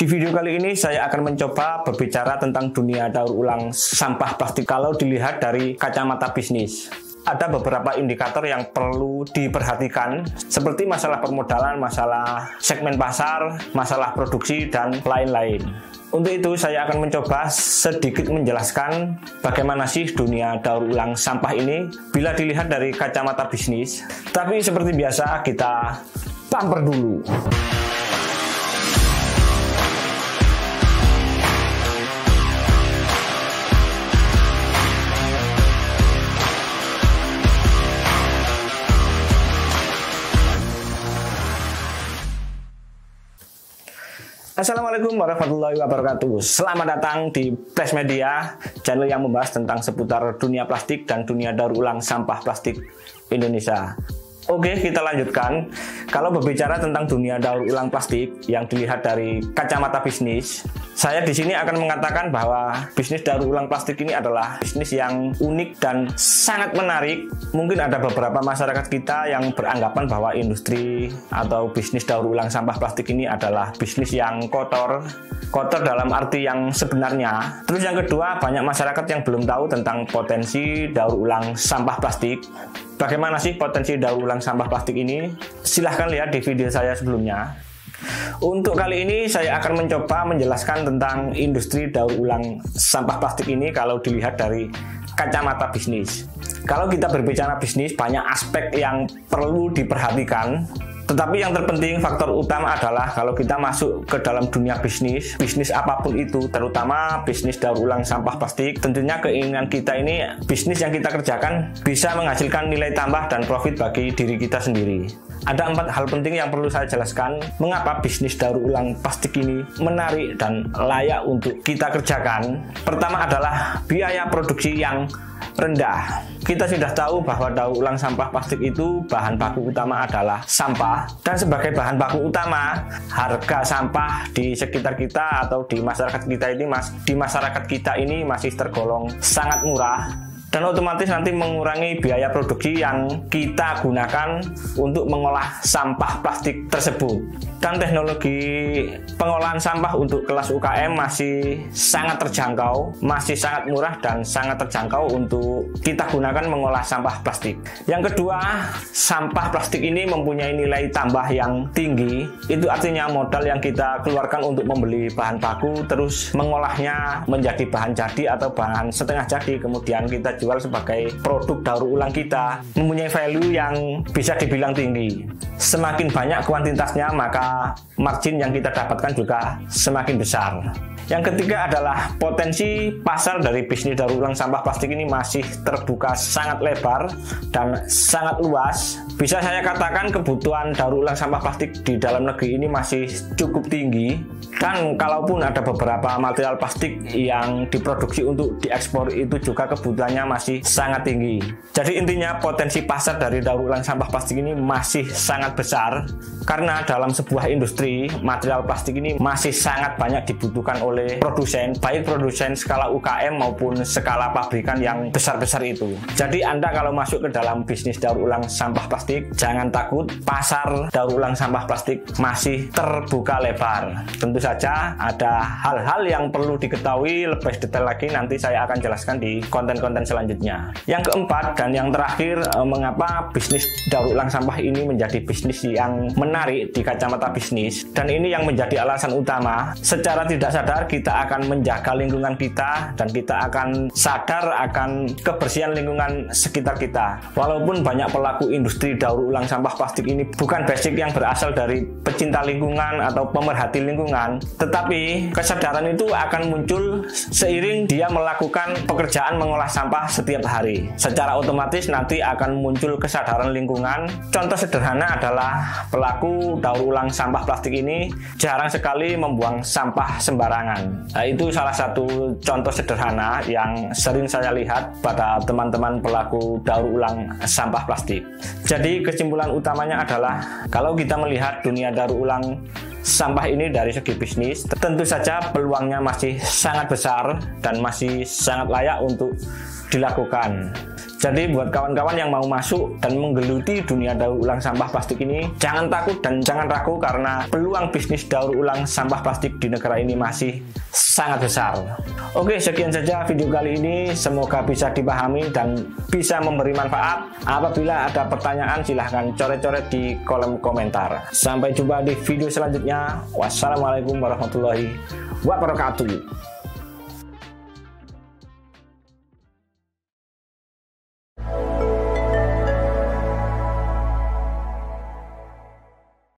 Di video kali ini saya akan mencoba berbicara tentang dunia daur ulang sampah plastik kalau dilihat dari kacamata bisnis. Ada beberapa indikator yang perlu diperhatikan seperti masalah permodalan, masalah segmen pasar, masalah produksi, dan lain-lain. Untuk itu saya akan mencoba sedikit menjelaskan bagaimana sih dunia daur ulang sampah ini bila dilihat dari kacamata bisnis. Tapi seperti biasa kita bumper dulu. Assalamualaikum warahmatullahi wabarakatuh. Selamat datang di Flash Media, channel yang membahas tentang seputar dunia plastik dan dunia daur ulang sampah plastik Indonesia. Oke, kita lanjutkan. Kalau berbicara tentang dunia daur ulang plastik yang dilihat dari kacamata bisnis, saya di sini akan mengatakan bahwa bisnis daur ulang plastik ini adalah bisnis yang unik dan sangat menarik. Mungkin ada beberapa masyarakat kita yang beranggapan bahwa industri atau bisnis daur ulang sampah plastik ini adalah bisnis yang kotor dalam arti yang sebenarnya. Terus yang kedua, banyak masyarakat yang belum tahu tentang potensi daur ulang sampah plastik. Bagaimana sih potensi daur ulang sampah plastik ini? Silahkan lihat di video saya sebelumnya. Untuk kali ini saya akan mencoba menjelaskan tentang industri daur ulang sampah plastik ini kalau dilihat dari kacamata bisnis. Kalau kita berbicara bisnis, banyak aspek yang perlu diperhatikan. Tetapi yang terpenting, faktor utama adalah kalau kita masuk ke dalam dunia bisnis apapun itu, terutama bisnis daur ulang sampah plastik, tentunya keinginan kita ini, bisnis yang kita kerjakan bisa menghasilkan nilai tambah dan profit bagi diri kita sendiri. Ada 4 hal penting yang perlu saya jelaskan mengapa bisnis daur ulang plastik ini menarik dan layak untuk kita kerjakan. Pertama adalah biaya produksi yang rendah. Kita sudah tahu bahwa daur ulang sampah plastik itu bahan baku utama adalah sampah, dan sebagai bahan baku utama, harga sampah di sekitar kita atau di masyarakat kita ini masih tergolong sangat murah. Dan otomatis nanti mengurangi biaya produksi yang kita gunakan untuk mengolah sampah plastik tersebut. Dan teknologi pengolahan sampah untuk kelas UKM masih sangat terjangkau, masih sangat murah dan sangat terjangkau untuk kita gunakan mengolah sampah plastik. Yang kedua, sampah plastik ini mempunyai nilai tambah yang tinggi. Itu artinya modal yang kita keluarkan untuk membeli bahan baku, terus mengolahnya menjadi bahan jadi atau bahan setengah jadi, kemudian kita jual sebagai produk daur ulang kita, mempunyai value yang bisa dibilang tinggi. Semakin banyak kuantitasnya, maka margin yang kita dapatkan juga semakin besar. Yang ketiga adalah potensi pasar dari bisnis daur ulang sampah plastik ini masih terbuka sangat lebar dan sangat luas. Bisa saya katakan kebutuhan daur ulang sampah plastik di dalam negeri ini masih cukup tinggi. Dan kalaupun ada beberapa material plastik yang diproduksi untuk diekspor, itu juga kebutuhannya masih sangat tinggi. Jadi intinya potensi pasar dari daur ulang sampah plastik ini masih sangat besar, karena dalam sebuah industri material plastik ini masih sangat banyak dibutuhkan oleh produsen, baik produsen skala UKM maupun skala pabrikan yang besar-besar itu. Jadi Anda kalau masuk ke dalam bisnis daur ulang sampah plastik, jangan takut, pasar daur ulang sampah plastik masih terbuka lebar. Tentu saja ada hal-hal yang perlu diketahui lebih detail lagi, nanti saya akan jelaskan di konten-konten selanjutnya. Yang keempat dan yang terakhir, mengapa bisnis daur ulang sampah ini menjadi bisnis yang menarik di kacamata bisnis, dan ini yang menjadi alasan utama. Secara tidak sadar kita akan menjaga lingkungan kita dan kita akan sadar akan kebersihan lingkungan sekitar kita. Walaupun banyak pelaku industri daur ulang sampah plastik ini bukan basic yang berasal dari pecinta lingkungan atau pemerhati lingkungan, tetapi kesadaran itu akan muncul seiring dia melakukan pekerjaan mengolah sampah setiap hari. Secara otomatis nanti akan muncul kesadaran lingkungan. Contoh sederhana adalah pelaku daur ulang sampah plastik ini jarang sekali membuang sampah sembarangan. Nah, itu salah satu contoh sederhana yang sering saya lihat pada teman-teman pelaku daur ulang sampah plastik. Jadi kesimpulan utamanya adalah kalau kita melihat dunia daur ulang sampah ini dari segi bisnis, tentu saja peluangnya masih sangat besar dan masih sangat layak untuk dilakukan. Jadi buat kawan-kawan yang mau masuk dan menggeluti dunia daur ulang sampah plastik ini, jangan takut dan jangan ragu karena peluang bisnis daur ulang sampah plastik di negara ini masih sangat besar. Oke, sekian saja video kali ini. Semoga bisa dipahami dan bisa memberi manfaat. Apabila ada pertanyaan silahkan coret-coret di kolom komentar. Sampai jumpa di video selanjutnya. Wassalamualaikum warahmatullahi wabarakatuh.